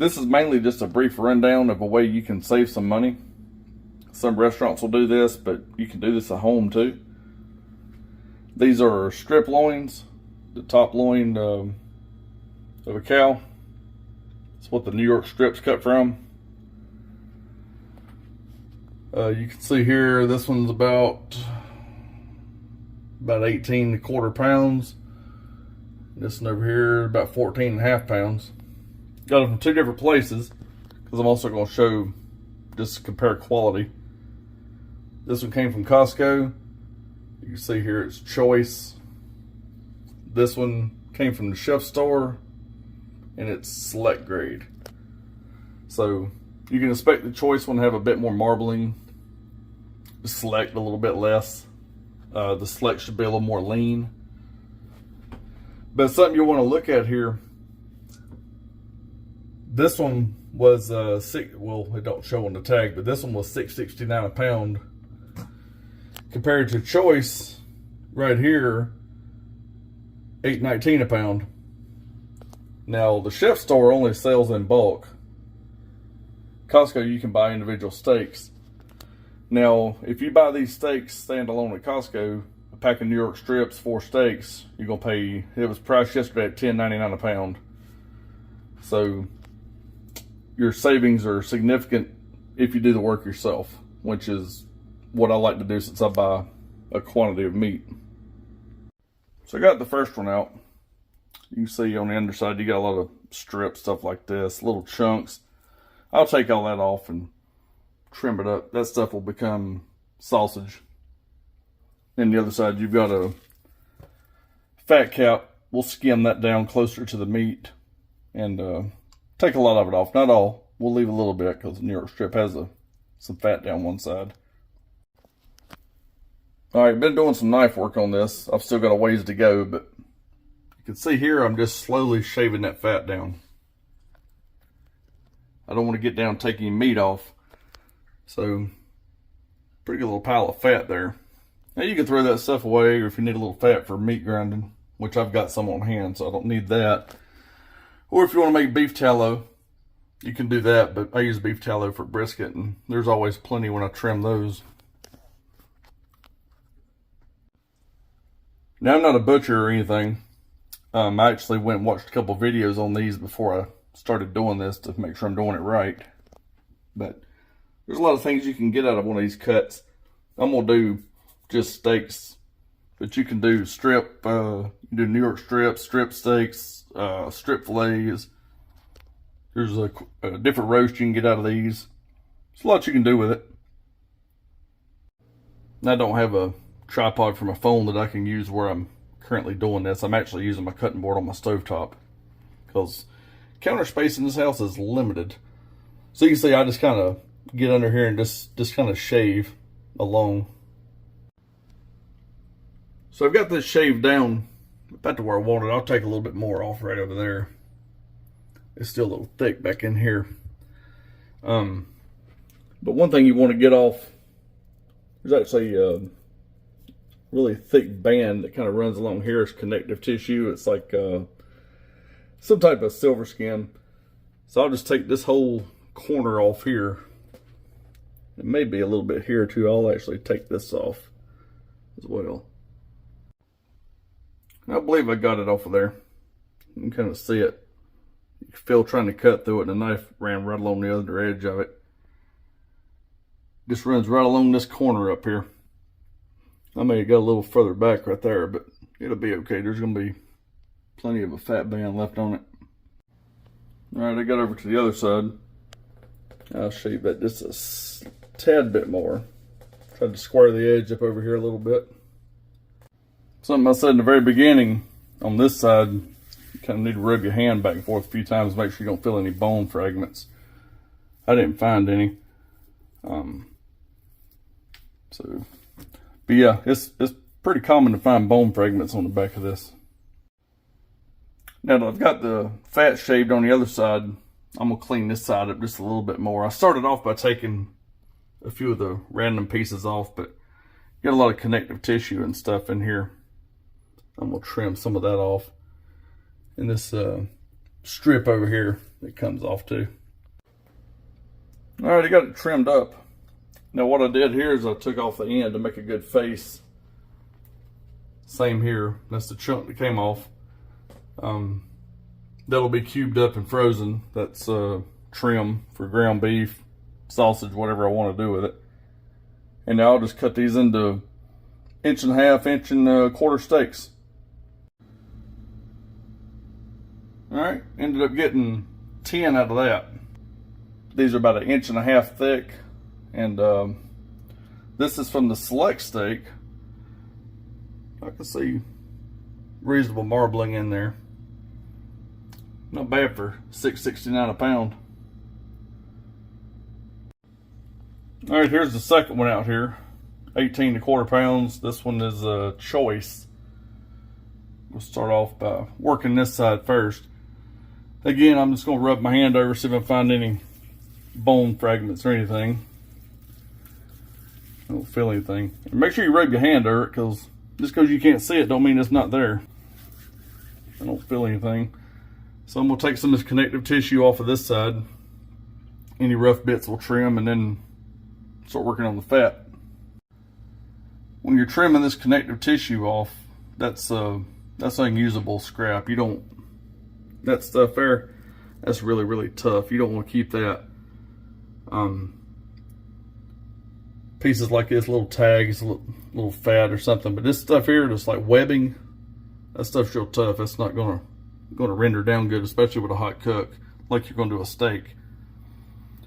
This is mainly just a brief rundown of a way you can save some money. Some restaurants will do this, but you can do this at home too. These are strip loins, the top loin of a cow. It's what the New York strips cut from. You can see here, this one's about 18.25 pounds. This one over here, about 14.5 pounds. Got them from two different places, because I'm also going to show, just to compare quality. This one came from Costco. You can see here it's choice. This one came from the chef store, and it's select grade. So you can expect the choice one to have a bit more marbling, the select a little bit less. The select should be a little more lean. But something you want to look at here, this one was well, it don't show on the tag, but this one was $6.69 a pound, compared to choice right here, $8.19 a pound. Now the chef store only sells in bulk. Costco, you can buy individual steaks. Now, if you buy these steaks standalone at Costco, a pack of New York strips, 4 steaks, you're gonna pay, it was priced yesterday at $10.99 a pound. So your savings are significant if you do the work yourself, which is what I like to do since I buy a quantity of meat. So I got the first one out. You can see on the underside you got a lot of strips, stuff like this, little chunks. I'll take all that off and trim it up. That stuff will become sausage. And the other side, you've got a fat cap. We'll skim that down closer to the meat and take a lot of it off. Not all. We'll leave a little bit because the New York strip has some fat down one side. Alright, been doing some knife work on this. I've still got a ways to go, but you can see here I'm just slowly shaving that fat down. I don't want to get down taking meat off. So, pretty good little pile of fat there. Now you can throw that stuff away, or if you need a little fat for meat grinding, which I've got some on hand, so I don't need that. Or if you want to make beef tallow, you can do that, but I use beef tallow for brisket, and there's always plenty when I trim those. Now I'm not a butcher or anything. I actually went and watched a couple videos on these before I started doing this to make sure I'm doing it right. But there's a lot of things you can get out of one of these cuts. I'm going to do just steaks, but you can do strip, you can do New York strips, strip steaks, strip fillets. There's a different roast you can get out of these. There's a lot you can do with it. I don't have a tripod for my phone that I can use where I'm currently doing this. I'm actually using my cutting board on my stovetop because counter space in this house is limited. So you can see I just kind of get under here and just kind of shave along. So I've got this shaved down about to where I want it. I'll take a little bit more off right over there. It's still a little thick back in here. But one thing you want to get off, there's actually a really thick band that kind of runs along here. It's connective tissue. It's like some type of silver skin. So I'll just take this whole corner off here. It may be a little bit here too. I'll actually take this off as well. I believe I got it off of there. You can kind of see it. You can feel trying to cut through it, and the knife ran right along the other edge of it. Just runs right along this corner up here. I may have got a little further back right there, but it'll be okay. There's going to be plenty of a fat band left on it. Alright, I got over to the other side. I'll shave that just a tad bit more. Tried to square the edge up over here a little bit. Something I said in the very beginning, on this side, you kind of need to rub your hand back and forth a few times to make sure you don't feel any bone fragments. I didn't find any. But yeah, it's pretty common to find bone fragments on the back of this. Now that I've got the fat shaved on the other side, I'm going to clean this side up just a little bit more. I started off by taking a few of the random pieces off, but got a lot of connective tissue and stuff in here. I'm going to trim some of that off. And this strip over here that comes off too. All right, I got it trimmed up. Now what I did here is I took off the end to make a good face. Same here, that's the chunk that came off. That'll be cubed up and frozen. That's trim for ground beef, sausage, whatever I want to do with it. And now I'll just cut these into 1.5 inch, 1/4 steaks. All right, ended up getting 10 out of that. These are about 1.5 inches thick, and this is from the select steak. I can see reasonable marbling in there. Not bad for $6.69 a pound. All right, here's the second one out here. 18 1/4 pounds. This one is a choice. We'll start off by working this side first. Again, I'm just going to rub my hand over, see if I find any bone fragments or anything. I don't feel anything. And make sure you rub your hand over it, because just because you can't see it don't mean it's not there. I don't feel anything. So I'm going to take some of this connective tissue off of this side. Any rough bits will trim, and then start working on the fat. When you're trimming this connective tissue off, that's unusable scrap. You don't, that stuff there, that's really tough. You don't want to keep that. Pieces like this, little tags, little fat or something, but this stuff here, just like webbing, that stuff's real tough. That's not gonna render down good, especially with a hot cook, like you're gonna do a steak.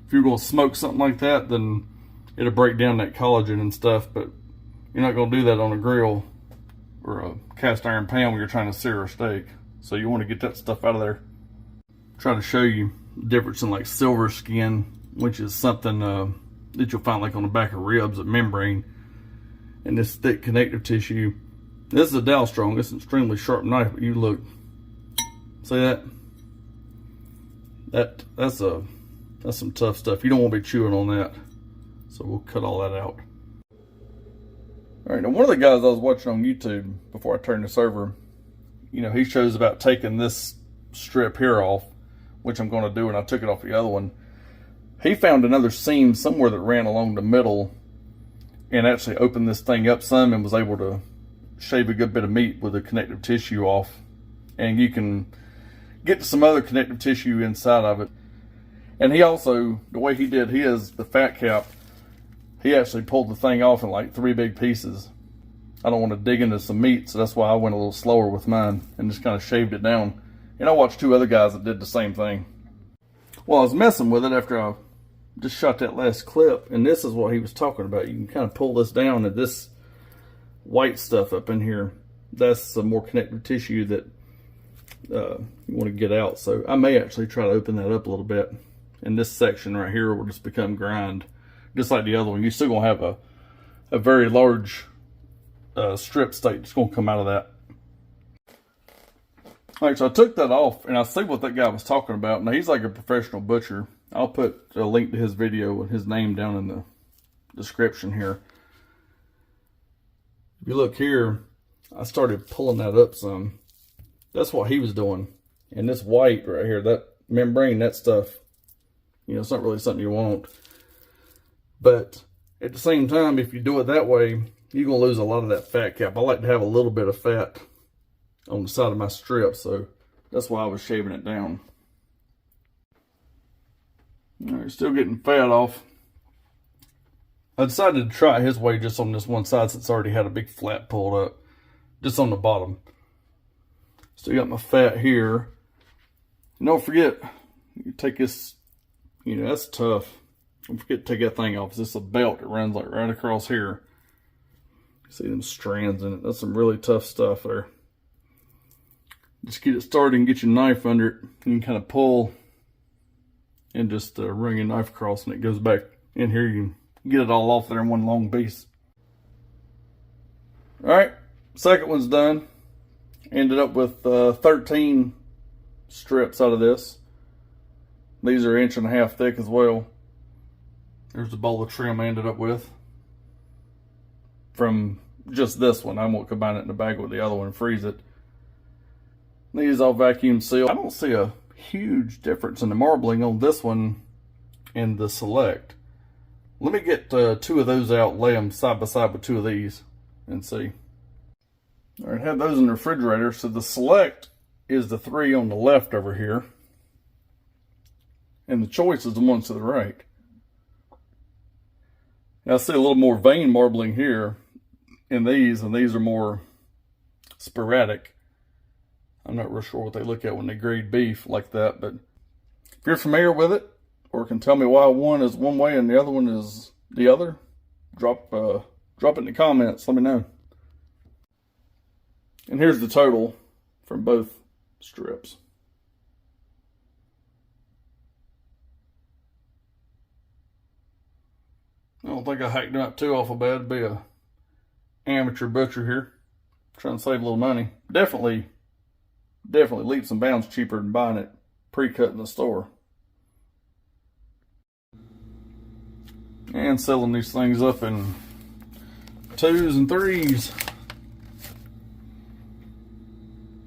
If you're gonna smoke something like that, then it'll break down that collagen and stuff, but you're not gonna do that on a grill or a cast iron pan when you're trying to sear a steak. So you want to get that stuff out of there. Try to show you the difference in like silver skin, which is something that you'll find like on the back of ribs, a membrane, and this thick connective tissue. This is a Dow Strong. It's an extremely sharp knife, but you look, see that? That's some tough stuff. You don't want to be chewing on that. So we'll cut all that out. All right, now one of the guys I was watching on YouTube before I turned this over, you know, he shows about taking this strip here off, which I'm going to do, and I took it off the other one. He found another seam somewhere that ran along the middle and actually opened this thing up some and was able to shave a good bit of meat with the connective tissue off. And you can get some other connective tissue inside of it. And he also, the way he did his, the fat cap, he actually pulled the thing off in like 3 big pieces. I don't want to dig into some meat, so that's why I went a little slower with mine and just kind of shaved it down. And I watched 2 other guys that did the same thing. Well, I was messing with it after I just shot that last clip, and this is what he was talking about. You can kind of pull this down, and this white stuff up in here, that's some more connective tissue that you want to get out. So I may actually try to open that up a little bit, and this section right here will just become grind, just like the other one. You're still going to have a very large strip steak that's going to come out of that. All right, so I took that off, and I see what that guy was talking about. Now, he's like a professional butcher. I'll put a link to his video and his name down in the description here. If you look here, I started pulling that up some. That's what he was doing. And this white right here, that membrane, that stuff, you know, it's not really something you want. But at the same time, if you do it that way, you're going to lose a lot of that fat cap. I like to have a little bit of fat on the side of my strip, so that's why I was shaving it down. All right, still getting fat off. I decided to try his way just on this one side since I already had a big flat pulled up, just on the bottom. Still got my fat here. And don't forget, you take this, you know, that's tough. Don't forget to take that thing off. It's a belt that runs like right across here. See them strands in it. That's some really tough stuff there. Just get it started and get your knife under it. You can kind of pull and just run your knife across, and it goes back in here. You can get it all off there in one long piece. All right, second one's done. Ended up with 13 strips out of this. These are 1.5 inches thick as well. There's the bowl of trim I ended up with from just this one. I won't combine it in the bag with the other one and freeze it. These all vacuum sealed. I don't see a huge difference in the marbling on this one and the Select. Let me get 2 of those out, lay them side by side with 2 of these, and see. All right, have those in the refrigerator. So the Select is the 3 on the left over here, and the Choice is the ones to the right. Now I see a little more vein marbling here in these, and these are more sporadic. I'm not real sure what they look at when they grade beef like that, but if you're familiar with it, or can tell me why one is one way and the other one is the other, drop it in the comments. Let me know. And here's the total from both strips. I don't think I hacked them up too awful bad. Be a amateur butcher here, trying to save a little money. Definitely leaps and bounds cheaper than buying it pre-cut in the store. And selling these things up in 2s and 3s.